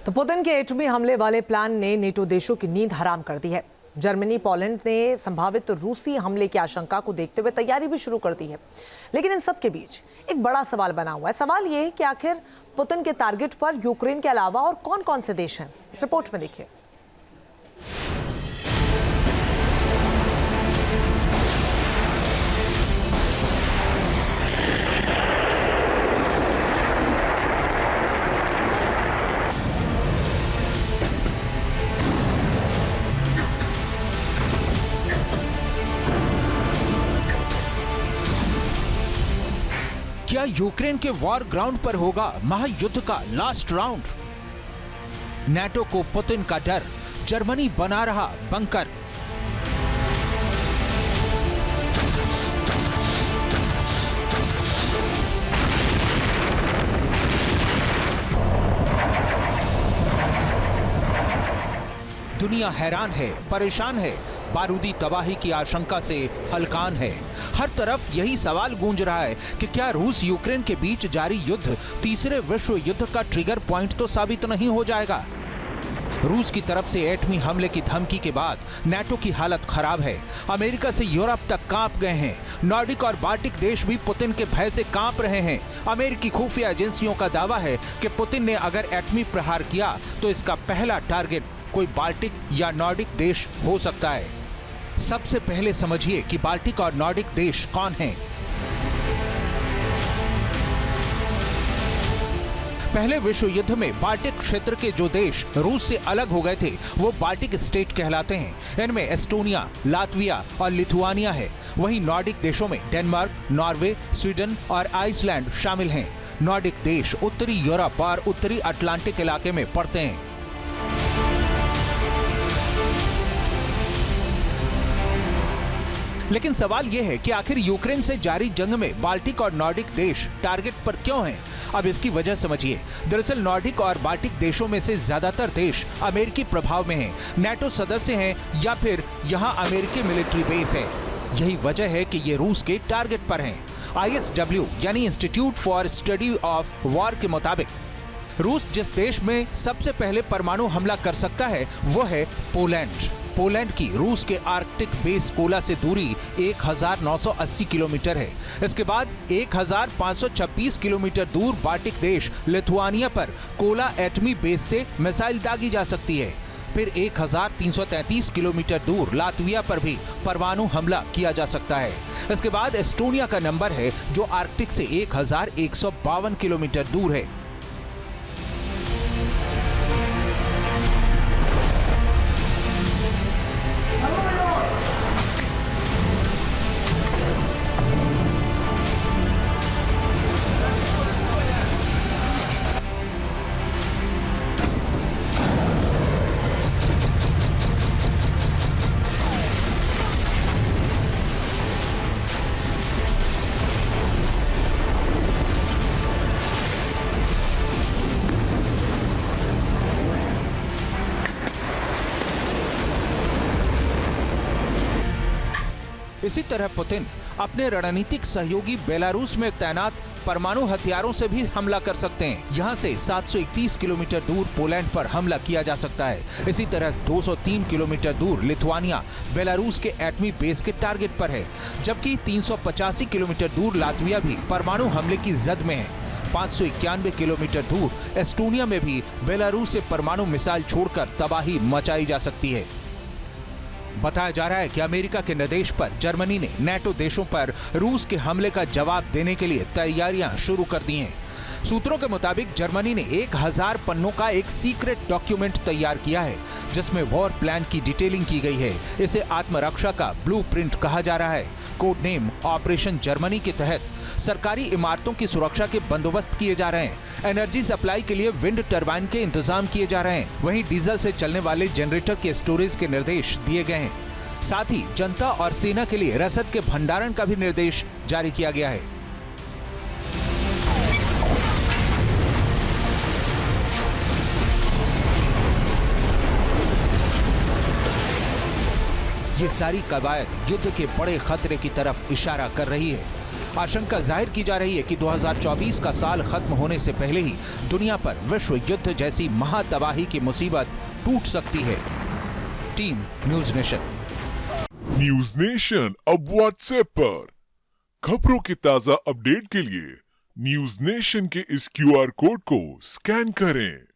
तो पुतिन के एटमी हमले वाले प्लान ने नेटो देशों की नींद हराम कर दी है। जर्मनी पोलैंड ने संभावित रूसी हमले की आशंका को देखते हुए तैयारी भी शुरू कर दी है। लेकिन इन सब के बीच एक बड़ा सवाल बना हुआ है। सवाल ये है कि आखिर पुतिन के टारगेट पर यूक्रेन के अलावा और कौन कौन से देश हैं। इस रिपोर्ट में देखिए। क्या यूक्रेन के वॉर ग्राउंड पर होगा महायुद्ध का लास्ट राउंड? नाटो को पुतिन का डर, जर्मनी बना रहा बंकर। दुनिया हैरान है, परेशान है, बारूदी तबाही की आशंका से हलकान है। हर तरफ यही सवाल गूंज रहा है कि क्या रूस यूक्रेन के बीच जारी युद्ध तीसरे विश्व युद्ध का ट्रिगर पॉइंट तो साबित नहीं हो जाएगा? रूस की तरफ से एटमी हमले की धमकी के बाद नाटो की हालत खराब है। अमेरिका से यूरोप तक कांप गए हैं। नॉर्डिक और बाल्टिक देश भी पुतिन के भय से कांप रहे हैं। अमेरिकी खुफिया एजेंसियों का दावा है कि पुतिन ने अगर एटमी प्रहार किया तो इसका पहला टारगेट कोई बाल्टिक या नॉर्डिक देश हो सकता है। सबसे पहले समझिए कि बाल्टिक और नॉर्डिक देश कौन हैं। पहले विश्व युद्ध में बाल्टिक क्षेत्र के जो देश रूस से अलग हो गए थे वो बाल्टिक स्टेट कहलाते हैं। इनमें एस्टोनिया, लातविया और लिथुआनिया है। वहीं नॉर्डिक देशों में डेनमार्क, नॉर्वे, स्वीडन और आइसलैंड शामिल हैं। नॉर्डिक देश उत्तरी यूरोप और उत्तरी अटलांटिक इलाके में पड़ते हैं। लेकिन सवाल यह है कि आखिर यूक्रेन से जारी जंग में बाल्टिक और नॉर्डिक देश टारगेट पर क्यों हैं? अब इसकी वजह समझिए। दरअसल नॉर्डिक और बाल्टिक देशों में से ज्यादातर देश अमेरिकी प्रभाव में हैं, नाटो सदस्य हैं या फिर यहां अमेरिकी मिलिट्री बेस है। यही वजह है कि ये रूस के टारगेट पर हैं। ISW यानी institute for study of war के मुताबिक रूस जिस देश में सबसे पहले परमाणु हमला कर सकता है वो है पोलैंड। पोलैंड की रूस के आर्कटिक बेस कोला से दूरी 1980 किलोमीटर है। इसके बाद 1526 किलोमीटर दूर बाल्टिक देश लिथुआनिया पर कोला एटमी बेस से मिसाइल दागी जा सकती है। फिर 1333 किलोमीटर दूर लातविया पर भी परमाणु हमला किया जा सकता है। इसके बाद एस्टोनिया का नंबर है जो आर्कटिक से 1152 किलोमीटर दूर है। इसी तरह पुतिन अपने रणनीतिक सहयोगी बेलारूस में तैनात परमाणु हथियारों से भी हमला कर सकते हैं। यहां से 731 किलोमीटर दूर पोलैंड पर हमला किया जा सकता है। इसी तरह 203 किलोमीटर दूर लिथुआनिया बेलारूस के एटमी बेस के टारगेट पर है, जबकि 385 किलोमीटर दूर लातविया भी परमाणु हमले की जद में है। 591 किलोमीटर दूर एस्टोनिया में भी बेलारूस से परमाणु मिसाइल छोड़कर तबाही मचाई जा सकती है। बताया जा रहा है कि अमेरिका के निर्देश पर जर्मनी ने नाटो देशों पर रूस के हमले का जवाब देने के लिए तैयारियां शुरू कर दी हैं। सूत्रों के मुताबिक जर्मनी ने 1000 पन्नों का एक सीक्रेट डॉक्यूमेंट तैयार किया है जिसमें वॉर प्लान की डिटेलिंग की गई है। इसे आत्मरक्षा का ब्लूप्रिंट कहा जा रहा है। कोड नेम ऑपरेशन जर्मनी के तहत सरकारी इमारतों की सुरक्षा के बंदोबस्त किए जा रहे हैं। एनर्जी सप्लाई के लिए विंड टरबाइन के इंतजाम किए जा रहे हैं। वहीं डीजल से चलने वाले जनरेटर के स्टोरेज के निर्देश दिए गए हैं। साथ ही जनता और सेना के लिए रसद के भंडारण का भी निर्देश जारी किया गया है। ये सारी कवायद युद्ध के बड़े खतरे की तरफ इशारा कर रही है। आशंका जाहिर की जा रही है कि 2024 का साल खत्म होने से पहले ही दुनिया पर विश्व युद्ध जैसी महातबाही की मुसीबत टूट सकती है। Team news nation. News nation अब व्हाट्सएप पर खबरों के ताजा अपडेट के लिए न्यूज नेशन के इस QR कोड को स्कैन करें।